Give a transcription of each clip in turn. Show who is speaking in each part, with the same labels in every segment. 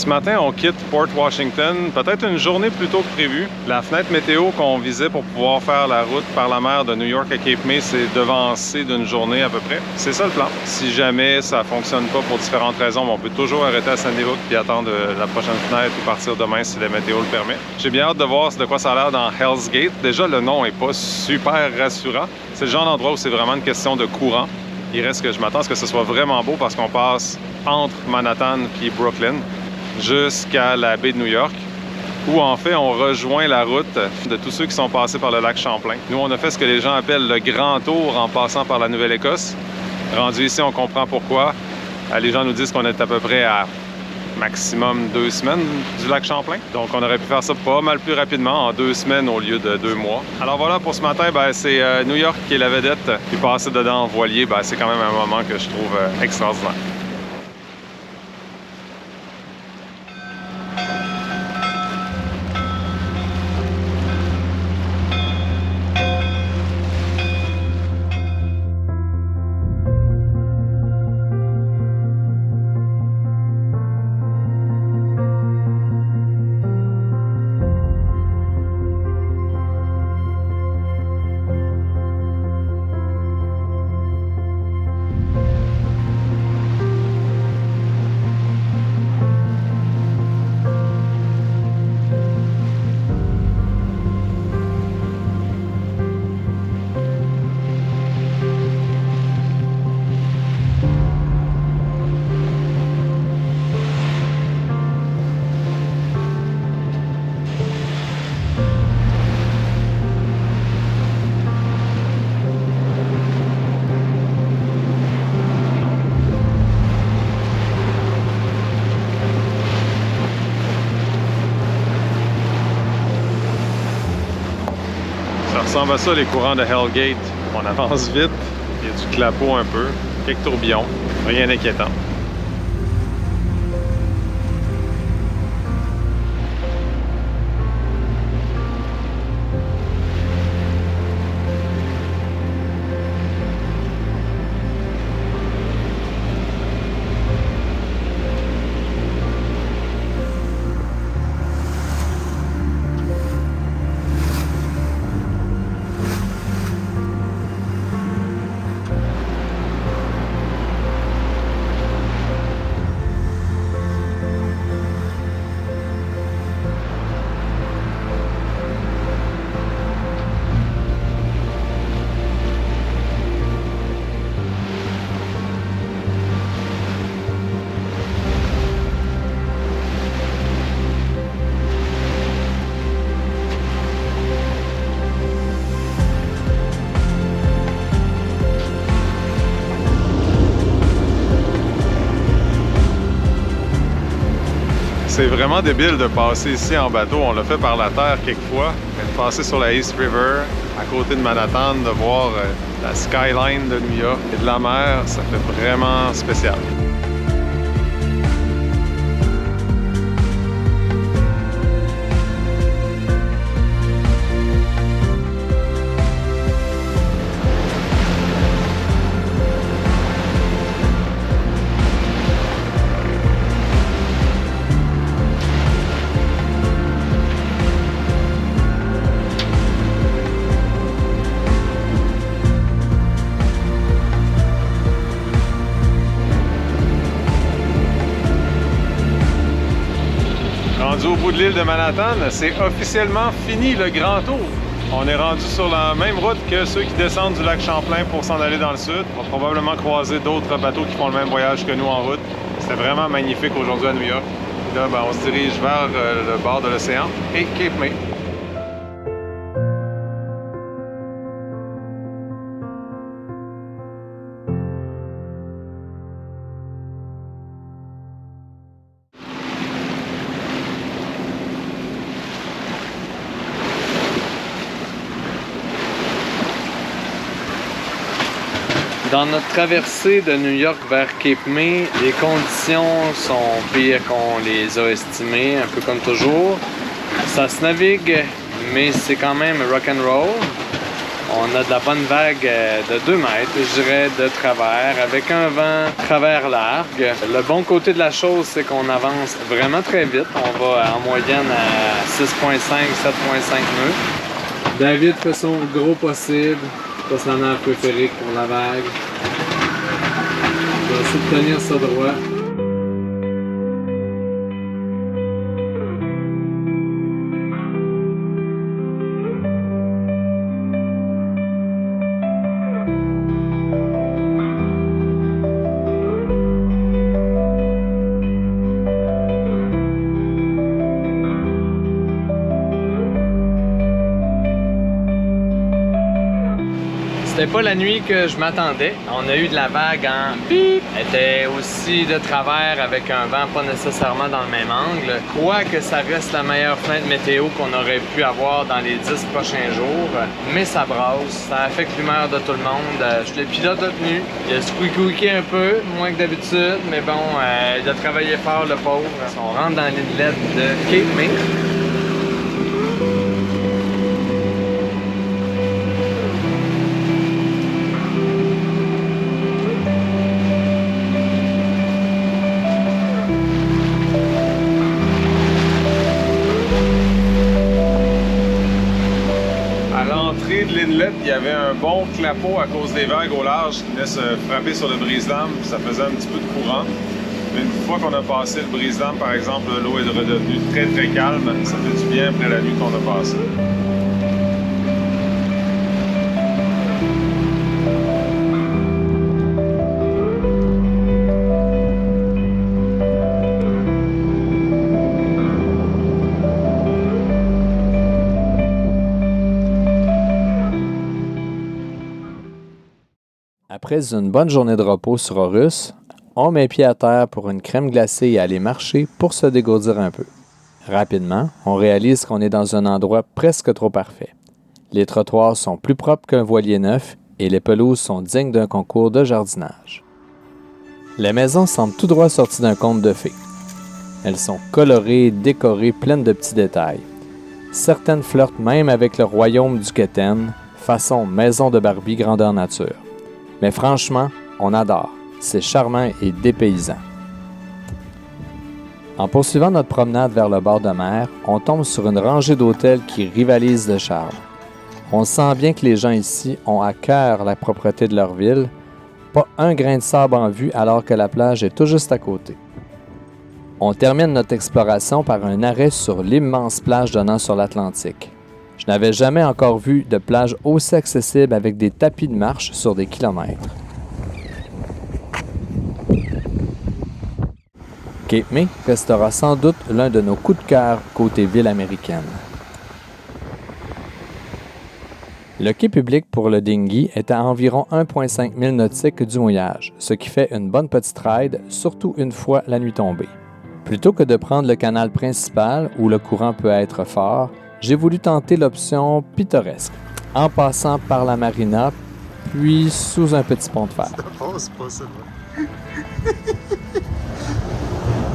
Speaker 1: Ce matin, on quitte Port Washington, peut-être une journée plus tôt que prévu. La fenêtre météo qu'on visait pour pouvoir faire la route par la mer de New York à Cape May s'est devancée d'une journée à peu près. C'est ça le plan. Si jamais ça ne fonctionne pas pour différentes raisons, on peut toujours arrêter à Sandy Hook puis attendre la prochaine fenêtre ou partir demain si la météo le permet. J'ai bien hâte de voir de quoi ça a l'air dans Hell's Gate. Déjà, le nom n'est pas super rassurant. C'est le genre d'endroit où c'est vraiment une question de courant. Il reste que je m'attends à ce que ce soit vraiment beau parce qu'on passe entre Manhattan et Brooklyn jusqu'à la baie de New York, où en fait on rejoint la route de tous ceux qui sont passés par le lac Champlain. Nous, on a fait ce que les gens appellent le grand tour en passant par la Nouvelle-Écosse. Rendu ici, on comprend pourquoi. Les gens nous disent qu'on est à peu près à maximum 2 semaines du lac Champlain. Donc on aurait pu faire ça pas mal plus rapidement, en 2 semaines au lieu de 2 mois. Alors voilà, pour ce matin, c'est New York qui est la vedette. Puis passer dedans en voilier, c'est quand même un moment que je trouve extraordinaire. Ça ressemble à ça, les courants de Hell's Gate. On avance vite, il y a du clapot un peu, quelques tourbillons, rien d'inquiétant. C'est vraiment débile de passer ici en bateau. On l'a fait par la terre quelquefois, mais de passer sur la East River, à côté de Manhattan, de voir la skyline de New York et de la mer, ça fait vraiment spécial. Rendu au bout de l'île de Manhattan, c'est officiellement fini le grand tour. On est rendu sur la même route que ceux qui descendent du lac Champlain pour s'en aller dans le sud. On va probablement croiser d'autres bateaux qui font le même voyage que nous en route. C'était vraiment magnifique aujourd'hui à New York. Là, on se dirige vers le bord de l'océan et Cape May.
Speaker 2: Dans notre traversée de New York vers Cape May, les conditions sont pires qu'on les a estimées, un peu comme toujours. Ça se navigue, mais c'est quand même rock'n'roll. On a de la bonne vague de 2 mètres, je dirais, de travers, avec un vent travers largue. Le bon côté de la chose, c'est qu'on avance vraiment très vite. On va en moyenne à 6,5, 7,5 nœuds. David fait son gros possible. C'est sa nage préférée pour la vague. Je vais essayer de tenir ça droit. C'était pas la nuit que je m'attendais. On a eu de la vague en bip. Elle était aussi de travers avec un vent pas nécessairement dans le même angle. Quoique ça reste la meilleure fenêtre météo qu'on aurait pu avoir dans les 10 prochains jours. Mais ça brasse, ça affecte l'humeur de tout le monde. Je le pilote de tenue. Il a squeaké un peu, moins que d'habitude, mais bon, il a travaillé fort le pauvre. On rentre dans l'inlet de Cape May.
Speaker 1: De l'inlet, il y avait un bon clapot à cause des vagues au large qui venait se frapper sur le brise-lames, puis ça faisait un petit peu de courant. Mais une fois qu'on a passé le brise-lames, par exemple, l'eau est redevenue très très calme. Ça fait du bien après la nuit qu'on a passée.
Speaker 3: Après une bonne journée de repos sur Horus, on met pied à terre pour une crème glacée et aller marcher pour se dégourdir un peu. Rapidement, on réalise qu'on est dans un endroit presque trop parfait. Les trottoirs sont plus propres qu'un voilier neuf et les pelouses sont dignes d'un concours de jardinage. Les maisons semblent tout droit sorties d'un conte de fées. Elles sont colorées, décorées, pleines de petits détails. Certaines flirtent même avec le royaume du Keten, façon maison de Barbie grandeur nature. Mais franchement, on adore. C'est charmant et dépaysant. En poursuivant notre promenade vers le bord de mer, on tombe sur une rangée d'hôtels qui rivalisent de charme. On sent bien que les gens ici ont à cœur la propreté de leur ville, pas un grain de sable en vue alors que la plage est tout juste à côté. On termine notre exploration par un arrêt sur l'immense plage donnant sur l'Atlantique. Je n'avais jamais encore vu de plage aussi accessible avec des tapis de marche sur des kilomètres. Cape May restera sans doute l'un de nos coups de cœur côté ville américaine. Le quai public pour le dinghy est à environ 1,5 mille nautiques du mouillage, ce qui fait une bonne petite ride, surtout une fois la nuit tombée. Plutôt que de prendre le canal principal où le courant peut être fort, j'ai voulu tenter l'option pittoresque, en passant par la marina, puis sous un petit pont de fer.
Speaker 1: Ça passe pas, ça.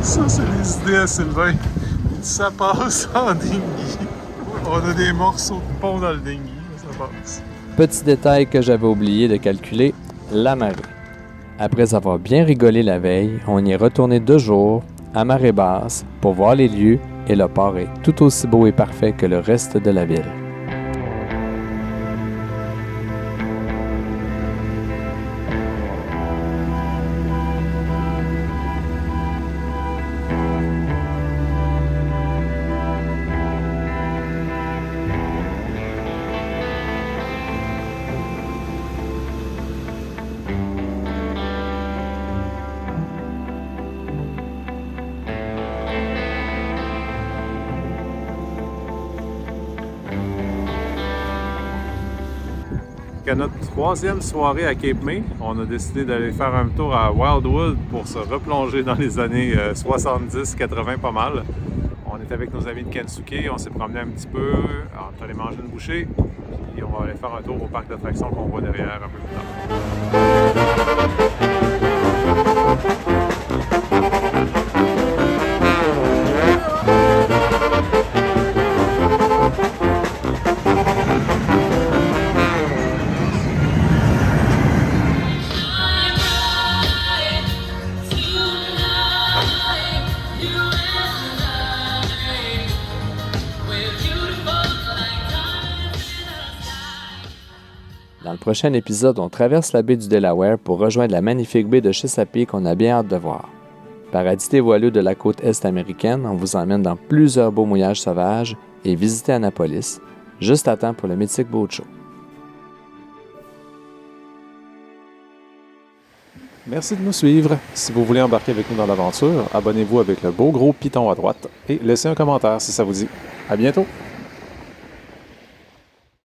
Speaker 1: Ça, c'est les idées à Sylvain. Ça passe en dinghy. On a des morceaux de pont dans le dinghy, ça passe.
Speaker 3: Petit détail que j'avais oublié de calculer, la marée. Après avoir bien rigolé la veille, on y est retourné 2 jours, à marée basse, pour voir les lieux, et le port est tout aussi beau et parfait que le reste de la ville.
Speaker 1: À notre 3e soirée à Cape May, on a décidé d'aller faire un tour à Wildwood pour se replonger dans les années 70-80 pas mal. On est avec nos amis de Kensuke, on s'est promené un petit peu, on est allé manger une bouchée, puis on va aller faire un tour au parc d'attractions qu'on voit derrière un peu plus tard.
Speaker 3: Dans le prochain épisode, on traverse la baie du Delaware pour rejoindre la magnifique baie de Chesapeake qu'on a bien hâte de voir. Paradis des voileux de la côte est américaine, on vous emmène dans plusieurs beaux mouillages sauvages et visiter Annapolis, juste à temps pour le mythique Boat Show.
Speaker 4: Merci de nous suivre. Si vous voulez embarquer avec nous dans l'aventure, abonnez-vous avec le beau gros piton à droite et laissez un commentaire si ça vous dit. À bientôt!